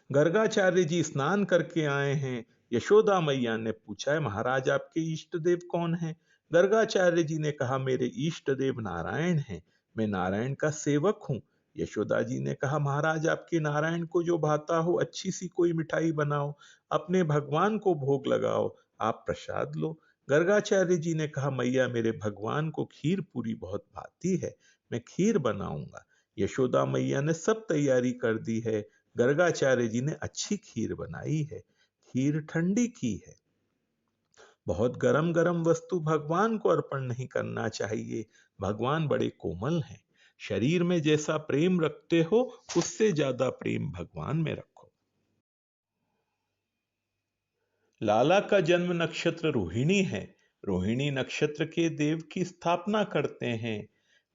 गर्गाचार्य जी स्नान करके आए हैं। यशोदा मैया ने पूछा है महाराज आपके इष्ट देव कौन हैं? गर्गाचार्य जी ने कहा मेरे इष्ट देव नारायण हैं, मैं नारायण का सेवक हूँ। यशोदा जी ने कहा महाराज आपके नारायण को जो भाता हो अच्छी सी कोई मिठाई बनाओ, अपने भगवान को भोग लगाओ, आप प्रसाद लो। गर्गाचार्य जी ने कहा मैया मेरे भगवान को खीर पूरी बहुत भाती है, मैं खीर बनाऊंगा। यशोदा मैया ने सब तैयारी कर दी है। गर्गाचार्य जी ने अच्छी खीर बनाई है। खीर ठंडी की है। बहुत गरम गरम वस्तु भगवान को अर्पण नहीं करना चाहिए, भगवान बड़े कोमल हैं। शरीर में जैसा प्रेम रखते हो उससे ज्यादा प्रेम भगवान में रखो। लाला का जन्म नक्षत्र रोहिणी है। रोहिणी नक्षत्र के देव की स्थापना करते हैं।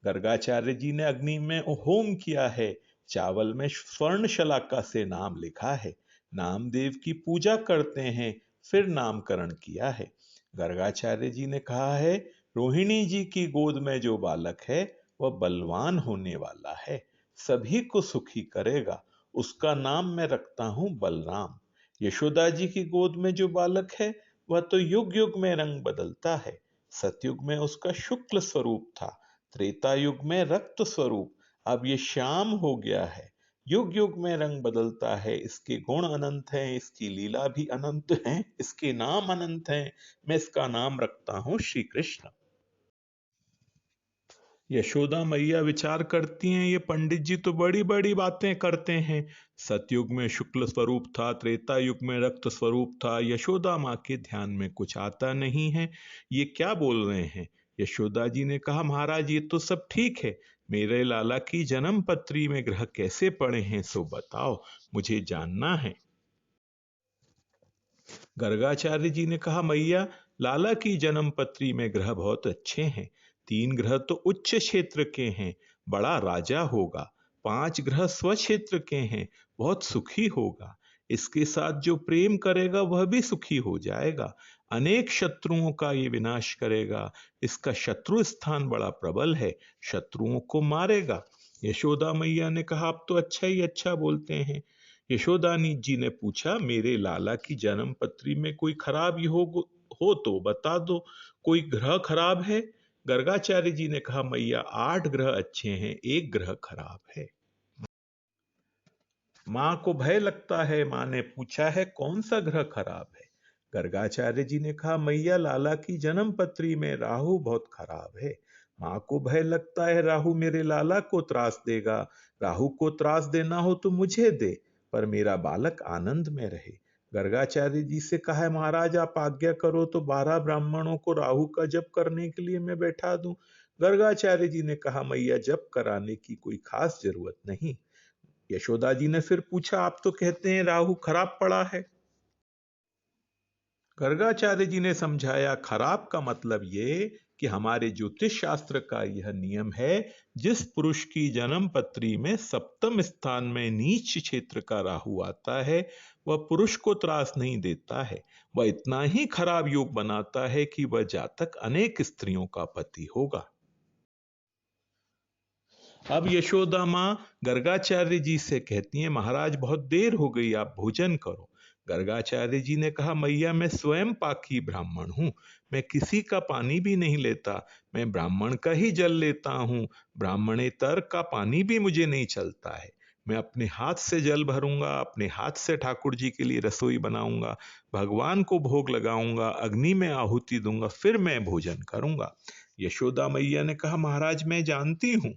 गर्गाचार्य जी ने अग्नि में होम किया है। चावल में स्वर्ण शलाका से नाम लिखा है। नामदेव की पूजा करते हैं, फिर नामकरण किया है। गर्गाचार्य जी ने कहा है रोहिणी जी की गोद में जो बालक है वह बलवान होने वाला है, सभी को सुखी करेगा, उसका नाम मैं रखता हूं बलराम। यशोदा जी की गोद में जो बालक है वह तो युग युग में रंग बदलता है। सतयुग में उसका शुक्ल स्वरूप था, त्रेता युग में रक्त स्वरूप, अब ये श्याम हो गया है। युग युग में रंग बदलता है, इसके गुण अनंत हैं, इसकी लीला भी अनंत है, इसके नाम अनंत हैं, मैं इसका नाम रखता हूं श्री कृष्ण। यशोदा मैया विचार करती हैं ये पंडित जी तो बड़ी बड़ी बातें करते हैं। सतयुग में शुक्ल स्वरूप था, त्रेता युग में रक्त स्वरूप था, यशोदा माँ के ध्यान में कुछ आता नहीं है, ये क्या बोल रहे हैं? यशोदा जी ने कहा महाराज ये तो सब ठीक है, मेरे लाला की जन्म पत्री में ग्रह कैसे पड़े हैं सो बताओ, मुझे जानना है। गर्गाचार्य जी ने कहा मैया लाला की जन्म पत्री में ग्रह बहुत अच्छे हैं। 3 ग्रह तो उच्च क्षेत्र के हैं, बड़ा राजा होगा। 5 ग्रह स्वक्षेत्र के हैं, बहुत सुखी होगा। इसके साथ जो प्रेम करेगा वह भी सुखी हो जाएगा। अनेक शत्रुओं का ये विनाश करेगा। इसका शत्रु स्थान बड़ा प्रबल है, शत्रुओं को मारेगा। यशोदा मैया ने कहा आप तो अच्छा ही अच्छा बोलते हैं। यशोदानी जी ने पूछा मेरे लाला की जन्म पत्री में कोई खराबी हो तो बता दो, कोई ग्रह खराब है? गर्गाचार्य जी ने कहा मैया 8 ग्रह अच्छे हैं, एक ग्रह खराब है। मां को भय लगता है, मां ने पूछा है कौन सा ग्रह खराब है? गर्गाचार्य जी ने कहा मैया लाला की जन्म पत्री में राहु बहुत खराब है। मां को भय लगता है राहु मेरे लाला को त्रास देगा। राहु को त्रास देना हो तो मुझे दे, पर मेरा बालक आनंद में रहे। गर्गाचार्य जी से कहा है महाराज आप आज्ञा करो तो 12 ब्राह्मणों को राहु का जप करने के लिए मैं बैठा दूं। गर्गाचार्य जी ने कहा मैया जप कराने की कोई खास जरूरत नहीं। यशोदा जी ने फिर पूछा आप तो कहते हैं राहु खराब पड़ा है। गर्गाचार्य जी ने समझाया खराब का मतलब ये कि हमारे ज्योतिष शास्त्र का यह नियम है, जिस पुरुष की जन्म पत्री में सप्तम स्थान में नीच क्षेत्र का राहु आता है वह पुरुष को त्रास नहीं देता है, वह इतना ही खराब योग बनाता है कि वह जातक अनेक स्त्रियों का पति होगा। अब यशोदा माँ गर्गाचार्य जी से कहती हैं महाराज बहुत देर हो गई, आप भोजन करो। गर्गाचार्य जी ने कहा मैया मैं स्वयं पाकी ब्राह्मण हूँ, मैं किसी का पानी भी नहीं लेता, मैं ब्राह्मण का ही जल लेता हूँ। ब्राह्मणेतर का पानी भी मुझे नहीं चलता है। मैं अपने हाथ से जल भरूंगा, अपने हाथ से ठाकुर जी के लिए रसोई बनाऊंगा, भगवान को भोग लगाऊंगा, अग्नि में आहुति दूंगा, फिर मैं भोजन करूंगा। यशोदा मैया ने कहा महाराज मैं जानती हूँ।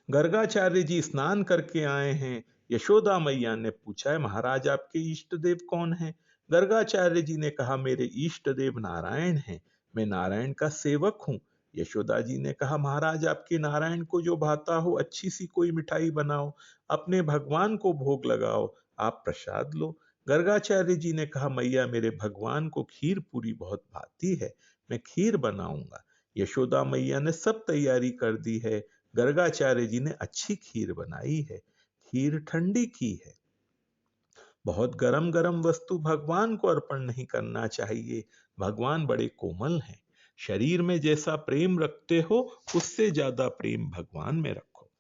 गर्गाचार्य जी स्नान करके आए हैं। यशोदा मैया ने पूछा है महाराज आपके इष्ट देव कौन हैं? गर्गाचार्य जी ने कहा मेरे इष्ट देव नारायण हैं, मैं नारायण का सेवक हूँ। यशोदा जी ने कहा महाराज आपके नारायण को जो भाता हो अच्छी सी कोई मिठाई बनाओ, अपने भगवान को भोग लगाओ, आप प्रसाद लो। गर्गाचार्य जी ने कहा मैया मेरे भगवान को खीर पूरी बहुत भाती है, मैं खीर बनाऊंगा। यशोदा मैया ने सब तैयारी कर दी है। गर्गाचार्य जी ने अच्छी खीर बनाई है। खीर ठंडी की है। बहुत गरम गरम वस्तु भगवान को अर्पण नहीं करना चाहिए, भगवान बड़े कोमल हैं। शरीर में जैसा प्रेम रखते हो उससे ज्यादा प्रेम भगवान में रखो।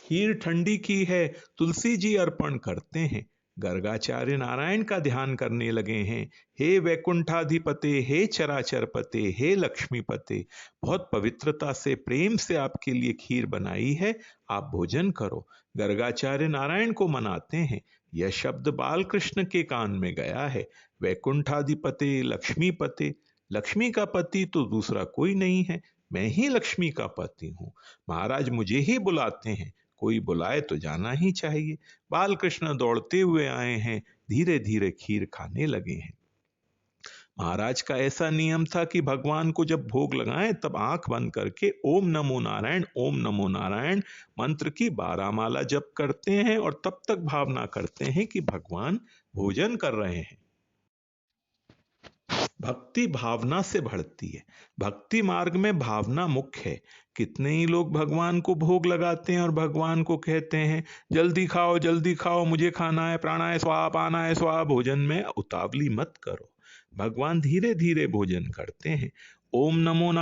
खीर ठंडी की है, तुलसी जी अर्पण करते हैं। गर्गाचार्य नारायण का ध्यान करने लगे हैं। हे वैकुंठाधिपते, हे चराचरपते, हे लक्ष्मीपते, बहुत पवित्रता से प्रेम से आपके लिए खीर बनाई है, आप भोजन करो। गर्गाचार्य नारायण को मनाते हैं। यह शब्द बालकृष्ण के कान में गया है। वैकुंठाधिपते, लक्ष्मीपते, लक्ष्मी का पति तो दूसरा कोई नहीं है, मैं ही लक्ष्मी का पति हूँ। महाराज मुझे ही बुलाते हैं, कोई बुलाए तो जाना ही चाहिए। बालकृष्ण दौड़ते हुए आए हैं, धीरे धीरे खीर खाने लगे हैं। महाराज का ऐसा नियम था कि भगवान को जब भोग लगाएं तब आंख बंद करके ओम नमो नारायण, ओम नमो नारायण मंत्र की 12 माला जप करते हैं और तब तक भावना करते हैं कि भगवान भोजन कर रहे हैं। भक्ति भावना से बढ़ती है। भक्ति मार्ग में भावना मुख्य है। कितने ही लोग भगवान को भोग लगाते हैं और भगवान को कहते हैं जल्दी खाओ, मुझे खाना है, प्राणाय स्वाहा, पानाय स्वाहा। भोजन में उतावली मत करो। भगवान धीरे धीरे भोजन करते हैं। ओम नमो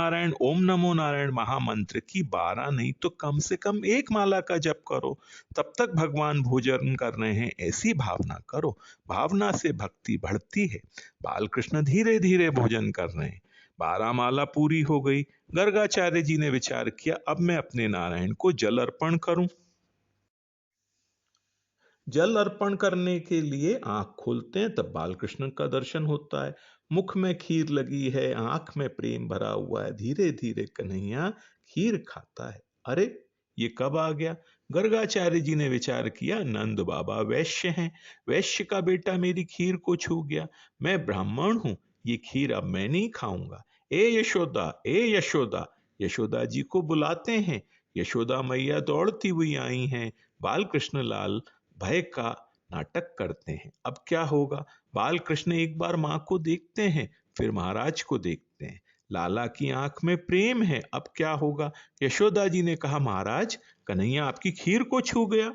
नारायण महामंत्र की 12 नहीं तो कम से कम 1 माला का जप करो, तब तक भगवान भोजन कर रहे हैं, ऐसी भावना करो। भावना से भक्ति बढ़ती है। बालकृष्ण धीरे धीरे भोजन कर रहे हैं। 12 माला पूरी हो गई। गर्गाचार्य जी ने विचार किया, अब मैं अपने नारायण को जल अर्पण करूं। जल अर्पण करने के लिए आंख खोलते हैं, तब बालकृष्ण का दर्शन होता है। मुख में खीर लगी है, आंख में प्रेम भरा हुआ है। धीरे धीरे कन्हैया खीर खाता है। अरे ये कब आ गया? गर्गाचार्य जी ने विचार किया, नंद बाबा वैश्य हैं, वैश्य का बेटा मेरी खीर को छू गया। मैं ब्राह्मण हूं, ये खीर अब मैं नहीं खाऊंगा। ए यशोदा, ए यशोदा। यशोदा जी को बुलाते हैं। यशोदा मैया दौड़ती हुई आई हैं। बालकृष्ण लाल भय का नाटक करते हैं। अब क्या होगा? बालकृष्ण एक बार मां को देखते हैं, फिर महाराज को देखते हैं। लाला की आंख में प्रेम है, अब क्या होगा? यशोदा जी ने कहा, महाराज कन्हैया आपकी खीर को छू गया।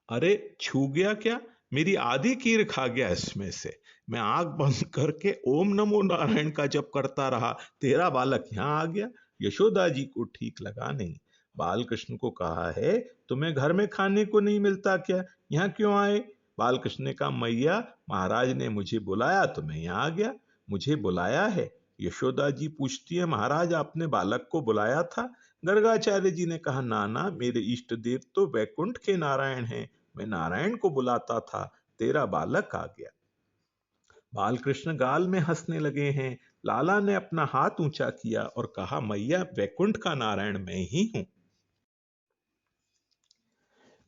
अरे छू गया क्या? मेरी आधी खीर खा गया इसमें से। मैं आंख बंद करके ओम नमो नारायण का जप करता रहा, तेरा बालक यहां आ गया। यशोदा जी को ठीक लगा नहीं। बालकृष्ण को कहा है, तुम्हें घर में खाने को नहीं मिलता क्या, यहाँ क्यों आए? बालकृष्ण ने कहा, मैया महाराज ने मुझे बुलाया तो मैं यहाँ आ गया। मुझे बुलाया है? यशोदा जी पूछती है, महाराज आपने बालक को बुलाया था? गर्गाचार्य जी ने कहा, ना मेरे इष्ट देव तो वैकुंठ के नारायण हैं, मैं नारायण को बुलाता था, तेरा बालक आ गया। बालकृष्ण गाल में हंसने लगे हैं। लाला ने अपना हाथ ऊंचा किया और कहा, मैया वैकुंठ का नारायण मैं ही हूं,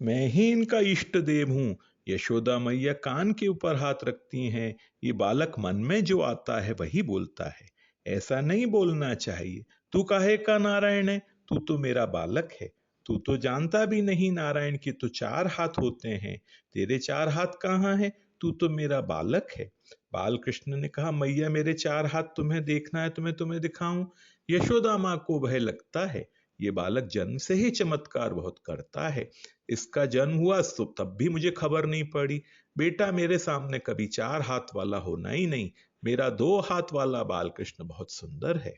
मैं ही इनका इष्ट देव हूं। यशोदा मैया कान के ऊपर हाथ रखती हैं। ये बालक मन में जो आता है वही बोलता है, ऐसा नहीं बोलना चाहिए। तू काहे का नारायण है? तू तो मेरा बालक है। तू तो जानता भी नहीं नारायण के तो 4 हाथ होते हैं, तेरे 4 हाथ कहाँ हैं? तू तो मेरा बालक है। बालकृष्ण ने कहा, मैया मेरे 4 हाथ तुम्हें देखना है तो मैं तुम्हें दिखाऊं? यशोदा माँ को भय लगता है, ये बालक जन्म से ही चमत्कार बहुत करता है। इसका जन्म हुआ तो तब भी मुझे खबर नहीं पड़ी। बेटा मेरे सामने कभी 4 हाथ वाला होना ही नहीं, मेरा 2 हाथ वाला बालकृष्ण बहुत सुंदर है।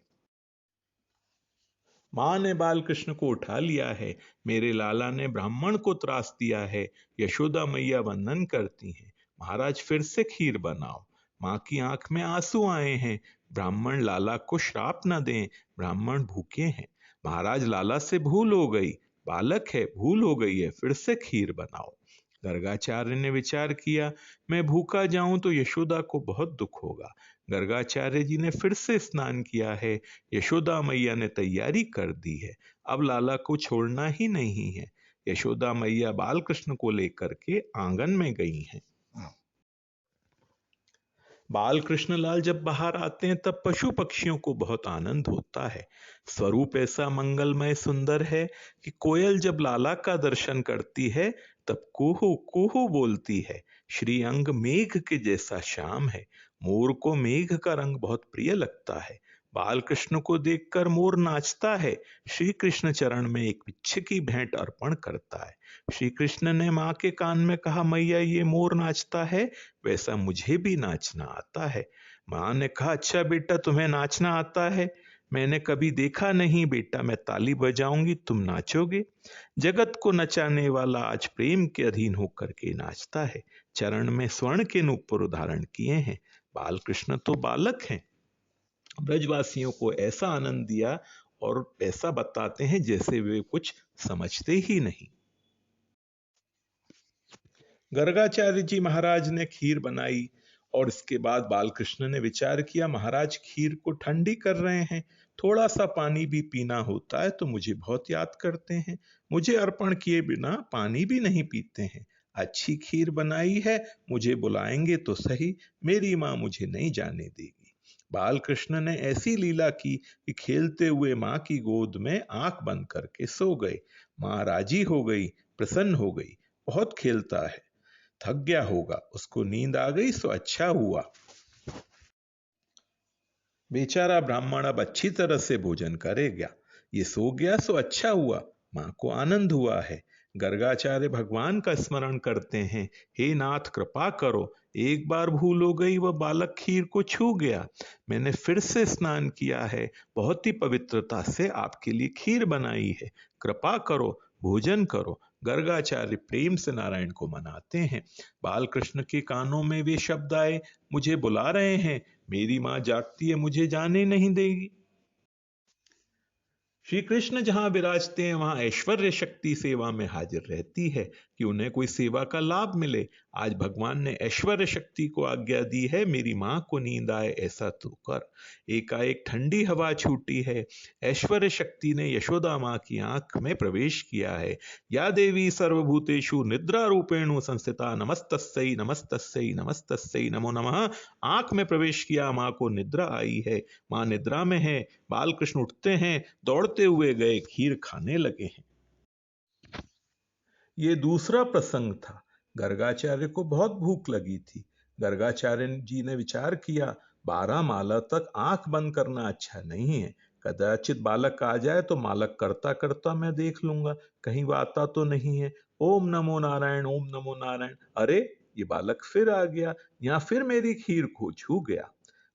मां ने बालकृष्ण को उठा लिया है। मेरे लाला ने ब्राह्मण को त्रास दिया है। यशोदा मैया वंदन करती हैं, महाराज फिर से खीर बनाओ। मां की आंख में आंसू आए हैं। ब्राह्मण लाला को श्राप न दें, ब्राह्मण भूखे हैं। महाराज लाला से भूल हो गई, बालक है, भूल हो गई है, फिर से खीर बनाओ। गर्गाचार्य ने विचार किया, मैं भूखा जाऊं तो यशोदा को बहुत दुख होगा। गर्गाचार्य जी ने फिर से स्नान किया है। यशोदा मैया ने तैयारी कर दी है, अब लाला को छोड़ना ही नहीं है। यशोदा मैया बालकृष्ण को लेकर के आंगन में गई हैं। बालकृष्ण लाल जब बाहर आते हैं तब पशु पक्षियों को बहुत आनंद होता है। स्वरूप ऐसा मंगलमय सुंदर है कि कोयल जब लाला का दर्शन करती है तब कुहू कुहू बोलती है। श्री अंग मेघ के जैसा श्याम है। मोर को मेघ का रंग बहुत प्रिय लगता है। बालकृष्ण को देखकर मोर नाचता है। श्री कृष्ण चरण में एक बिच्छे की भेंट अर्पण करता है। श्री कृष्ण ने मां के कान में कहा, मैया ये मोर नाचता है, वैसा मुझे भी नाचना आता है। मां ने कहा, अच्छा बेटा तुम्हें नाचना आता है? मैंने कभी देखा नहीं बेटा, मैं ताली बजाऊंगी तुम नाचोगे। जगत को नचाने वाला आज प्रेम के अधीन होकर के नाचता है। चरण में स्वर्ण के नूपुर धारण किए हैं। बाल कृष्ण तो बालक हैं। ब्रजवासियों को ऐसा आनंद दिया और ऐसा बताते हैं जैसे वे कुछ समझते ही नहीं। गर्गाचार्य जी महाराज ने खीर बनाई और इसके बाद बालकृष्ण ने विचार किया, महाराज खीर को ठंडी कर रहे हैं, थोड़ा सा पानी भी पीना होता है तो मुझे बहुत याद करते हैं, मुझे अर्पण किए बिना पानी भी नहीं पीते हैं। अच्छी खीर बनाई है, मुझे बुलाएंगे तो सही, मेरी माँ मुझे नहीं जाने देगी। बालकृष्ण ने ऐसी लीला की कि खेलते हुए माँ की गोद में आंख बंद करके सो गए। माँ राजी हो गई, प्रसन्न हो गई। बहुत खेलता है, थक गया होगा, उसको नींद आ गई सो अच्छा हुआ। बेचारा ब्राह्मण अब अच्छी तरह से भोजन करेगा, ये सो गया सो अच्छा हुआ। मां को आनंद हुआ है। गर्गाचार्य भगवान का स्मरण करते हैं, हे नाथ कृपा करो, एक बार भूल हो गई, वह बालक खीर को छू गया, मैंने फिर से स्नान किया है, बहुत ही पवित्रता से आपके लिए खीर बनाई है, कृपा करो, भोजन करो। गर्गाचार्य प्रेम से नारायण को मनाते हैं। बालकृष्ण के कानों में वे शब्द आए, मुझे बुला रहे हैं, मेरी मां जागती है, मुझे जाने नहीं देगी। श्री कृष्ण जहां विराजते हैं वहां ऐश्वर्य शक्ति सेवा में हाजिर रहती है कि उन्हें कोई सेवा का लाभ मिले। आज भगवान ने ऐश्वर्य शक्ति को आज्ञा दी है, मेरी मां को नींद आए ऐसा तू कर। एकाएक ठंडी हवा छूटी है। ऐश्वर्य शक्ति ने यशोदा मां की आंख में प्रवेश किया है। या देवी सर्वभूतेषु निद्रा रूपेणु संस्थिता नमस्तस्यै नमस्तस्यै नमस्तस्यै नमो नमः। आंख में प्रवेश किया, मां को निद्रा आई है, मां निद्रा में है। बालकृष्ण उठते हैं, दौड़ते हुए गए, खीर खाने लगे हैं। ये दूसरा प्रसंग था। गर्गाचार्य को बहुत भूख लगी थी। गर्गाचार्य जी ने विचार किया, 12 माला तक आंख बंद करना अच्छा नहीं है। कदाचित बालक आ जाए तो मालक करता करता मैं देख लूंगा, कहीं वो आता तो नहीं है। ओम नमो नारायण, ओम नमो नारायण। अरे, ये बालक फिर आ गया, या फिर मेरी खीर को छू गया।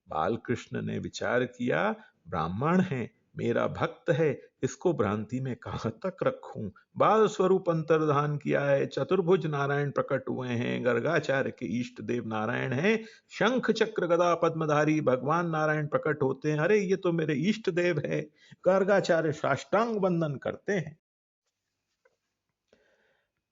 बालकृष्ण ने विचार किया, ब्राह्मण है, मेरा भक्त है, इसको भ्रांति में कहां तक रखूं। बाल स्वरूप अंतर्धान किया है, चतुर्भुज नारायण प्रकट हुए हैं, गर्गाचार्य के इष्ट देव नारायण हैं। शंख चक्र गदा पद्मधारी भगवान नारायण प्रकट होते हैं। अरे, ये तो मेरे इष्ट देव है। गर्गाचार्य साष्टांग वंदन करते हैं।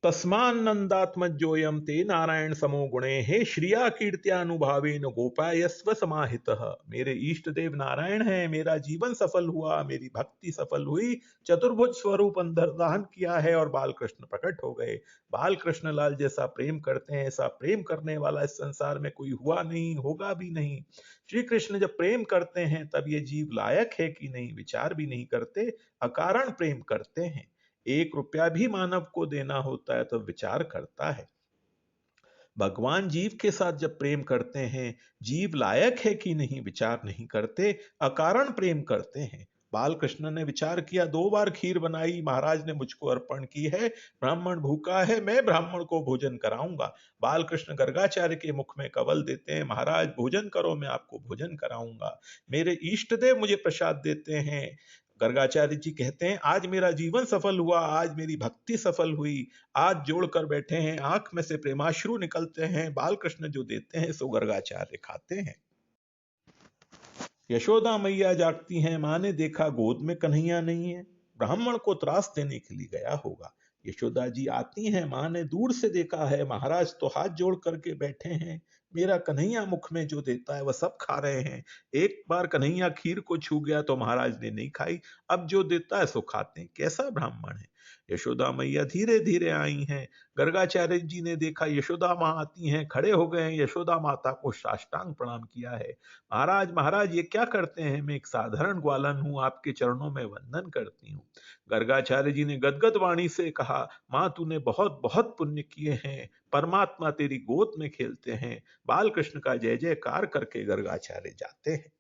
तस्मान्नन्दात्मजोऽयं ते नारायण समो गुणे, हे श्रिया कीर्त्यानुभावेन गोपायस्व समाहितः। मेरे इष्ट देव नारायण है, मेरा जीवन सफल हुआ, मेरी भक्ति सफल हुई। चतुर्भुज स्वरूप अंतर्धान किया है और बालकृष्ण प्रकट हो गए। बालकृष्ण लाल जैसा प्रेम करते हैं, ऐसा प्रेम करने वाला इस संसार में कोई हुआ नहीं, होगा भी नहीं। श्री कृष्ण जब प्रेम करते हैं तब ये जीव लायक है कि नहीं विचार भी नहीं करते, अकारण प्रेम करते हैं। 1 रुपया भी मानव को देना होता है तो विचार करता है। भगवान जीव के साथ जब प्रेम करते हैं, जीव लायक है कि नहीं विचार नहीं करते, अकारण प्रेम करते हैं। बालकृष्ण ने विचार किया, 2 बार खीर बनाई, महाराज ने मुझको अर्पण की है, ब्राह्मण भूखा है, मैं ब्राह्मण को भोजन कराऊंगा। बालकृष्ण गर्गाचार्य के मुख में कवल देते हैं, महाराज भोजन करो, मैं आपको भोजन कराऊंगा। मेरे इष्ट देव मुझे प्रसाद देते हैं। गर्गाचार्य जी कहते हैं, आज मेरा जीवन सफल हुआ, आज मेरी भक्ति सफल हुई। आज जोड़कर बैठे हैं, आंख में से प्रेमाश्रु निकलते हैं, बालकृष्ण जो देते हैं सो गर्गाचार्य खाते हैं। यशोदा मैया जागती हैं, मां ने देखा गोद में कन्हैया नहीं है, ब्राह्मण को त्रास देने के लिए गया होगा। यशोदा जी आती हैं, मां ने दूर से देखा है, महाराज तो हाथ जोड़ करके बैठे हैं, मेरा कन्हैया मुख में जो देता है वह सब खा रहे हैं। एक बार कन्हैया खीर को छू गया तो महाराज ने नहीं खाई, अब जो देता है सो खाते हैं। कैसा ब्राह्मण है। यशोदा मैया धीरे धीरे आई हैं। गर्गाचार्य जी ने देखा यशोदा मां आती हैं, खड़े हो गए हैं, यशोदा माता को साष्टांग प्रणाम किया है। महाराज महाराज ये क्या करते हैं, मैं एक साधारण ग्वालन हूं, आपके चरणों में वंदन करती हूँ। गर्गाचार्य जी ने गदगद वाणी से कहा, मां तूने बहुत बहुत पुण्य किए हैं, परमात्मा तेरी गोद में खेलते हैं। बालकृष्ण का जय जयकार करके गर्गाचार्य जाते हैं।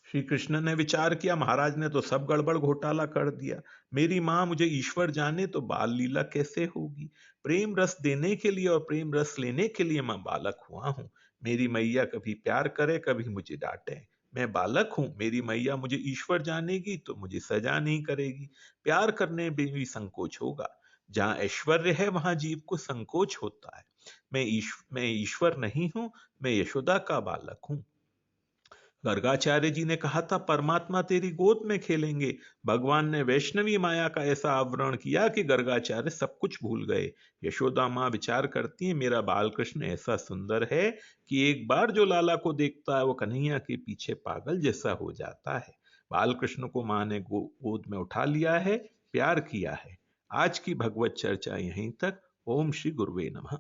श्री कृष्ण ने विचार किया, महाराज ने तो सब गड़बड़ घोटाला कर दिया, मेरी मां मुझे ईश्वर जाने तो बाल लीला कैसे होगी। प्रेम रस देने के लिए और प्रेम रस लेने के लिए मैं बालक हुआ हूं। मेरी मैया कभी प्यार करे, कभी मुझे डांटे। मैं बालक हूं, मेरी मैया मुझे ईश्वर जानेगी तो मुझे सजा नहीं करेगी। प्यार करने में भी संकोच होगा। जहां ऐश्वर्य है वहां जीव को संकोच होता है। मैं ईश्वर नहीं हूं, मैं यशोदा का बालक हूं। गर्गाचार्य जी ने कहा था परमात्मा तेरी गोद में खेलेंगे। भगवान ने वैष्णवी माया का ऐसा आवरण किया कि गर्गाचार्य सब कुछ भूल गए। यशोदा माँ विचार करती है मेरा बाल कृष्ण ऐसा सुंदर है कि एक बार जो लाला को देखता है वो कन्हैया के पीछे पागल जैसा हो जाता है। बाल कृष्ण को माँ ने गोद में उठा लिया है, प्यार किया है। आज की भगवत चर्चा यहीं तक। ओम श्री गुरुवे नमः।